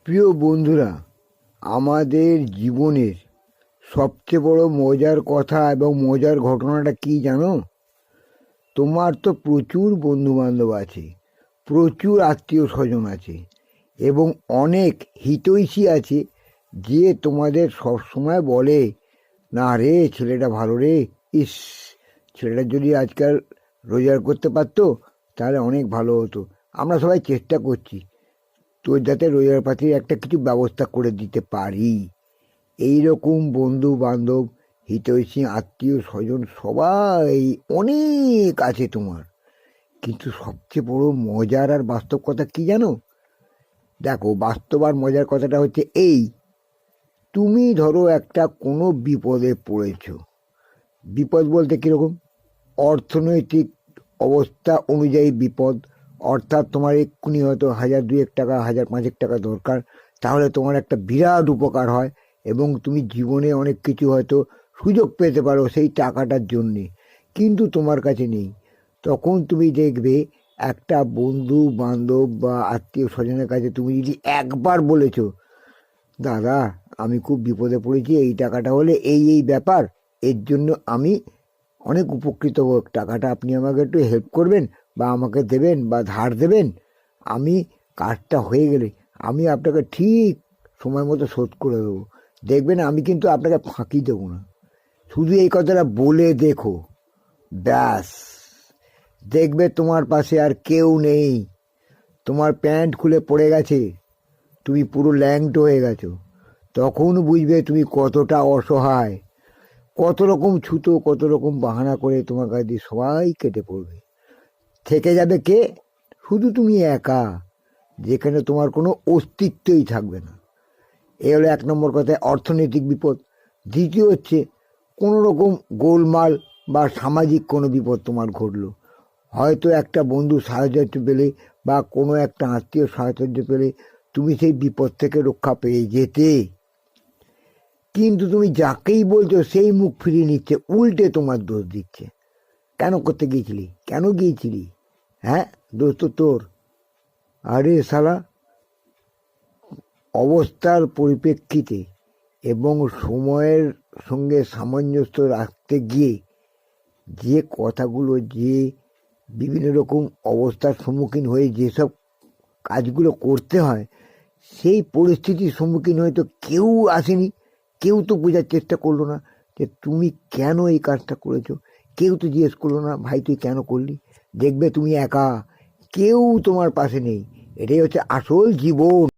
প্রিয় বন্ধুরা, আমাদের জীবনের সবচেয়ে বড় মজার কথা এবং মজার ঘটনাটা কি জানো? তোমার তো প্রচুর বন্ধুবান্ধব আছে, প্রচুর আত্মীয় স্বজন আছে এবং অনেক হিতৈষী আছে যে তোমাদের সব সময় বলে, না রে ছেলেটা ভালো রে, ইস ছেলেটা যদি আজকাল রোজগার করতে পারতো তাহলে অনেক ভালো হতো। আমরা সবাই চেষ্টা করছি তোর যাতে রোজগার পাতির একটা কিছু ব্যবস্থা করে দিতে পারি। এই রকম বন্ধু বান্ধব, হিতৈষী, আত্মীয় স্বজন সবাই অনেক আছে তোমার। কিন্তু সবচেয়ে বড় মজার আর বাস্তব কথা কি জানো? দেখো, বাস্তব আর মজার কথাটা হচ্ছে এই, তুমি ধরো একটা কোনো বিপদে পড়েছো। বিপদ বলতে কীরকম? অর্থনৈতিক অবস্থা অনুযায়ী বিপদ। অর্থাৎ তোমার এক্ষুনি হয়তো 1000-2000 টাকা, 1000-5000 টাকা দরকার, তাহলে তোমার একটা বিরাট উপকার হয় এবং তুমি জীবনে অনেক কিছু হয়তো সুযোগ পেতে পারো সেই টাকাটার জন্যে, কিন্তু তোমার কাছে নেই। তখন তুমি দেখবে একটা বন্ধু বান্ধব বা আত্মীয় স্বজনের কাছে তুমি যদি একবার বলেছো, দাদা আমি খুব বিপদে পড়েছি, এই টাকাটা হলে এই এই ব্যাপার, এর জন্য আমি অনেক উপকৃত হোক, টাকাটা আপনি আমাকে একটু হেল্প করবেন বা আমাকে দেবেন বা ধার দেবেন, আমি কাজটা হয়ে গেলে আমি আপনাকে ঠিক সময় মতো শোধ করে দেবো। দেখবেন আমি কিন্তু আপনাকে ফাঁকি দেবো না। শুধু এই কথাটা বলে দেখো, ব্যাস, দেখবে তোমার পাশে আর কেউ নেই। তোমার প্যান্ট খুলে পড়ে গেছে, তুমি পুরো ল্যাংটো হয়ে গেছো। তখন বুঝবে তুমি কতটা অসহায়। কত রকম ছুতো, কত রকম বাহানা করে তোমার কাছে দিয়ে সবাই কেটে পড়বে। থেকে যাবে কে? শুধু তুমি একা, যেখানে তোমার কোনো অস্তিত্বই থাকবে না। এ হলো 1 নম্বর কথা, অর্থনৈতিক বিপদ। দ্বিতীয় হচ্ছে কোনো রকম গোলমাল বা সামাজিক কোনো বিপদ তোমার ঘটলো। হয়তো একটা বন্ধু সাহায্য পেলে বা কোনো একটা আত্মীয় সাহায্য পেলে তুমি সেই বিপদ থেকে রক্ষা পেয়ে যেতে, কিন্তু তুমি যাকেই বলছো সেই মুখ ফিরিয়ে নিচ্ছে, উল্টে তোমার দোষ দিচ্ছে। কেন করতে গিয়েছিলি, কেন গিয়েছিলি, হ্যাঁ দোষ তো তোর। আরে শালা, অবস্থার পরিপ্রেক্ষিতে এবং সময়ের সঙ্গে সামঞ্জস্য রাখতে গিয়ে যে কথাগুলো, যে বিভিন্ন রকম অবস্থার সম্মুখীন হয়ে যেসব কাজগুলো করতে হয়, সেই পরিস্থিতির সম্মুখীন হয়তো কেউ আসেনি, কেউ তো বোঝার চেষ্টা করলো না যে তুমি কেন এই কাজটা করেছো। কেউ তো জিজ্ঞেস করলো না, ভাই তুই কেন করলি। দেখবে তুমি একা, কেউ তোমার পাশে নেই। এটাই হচ্ছে আসল জীবন।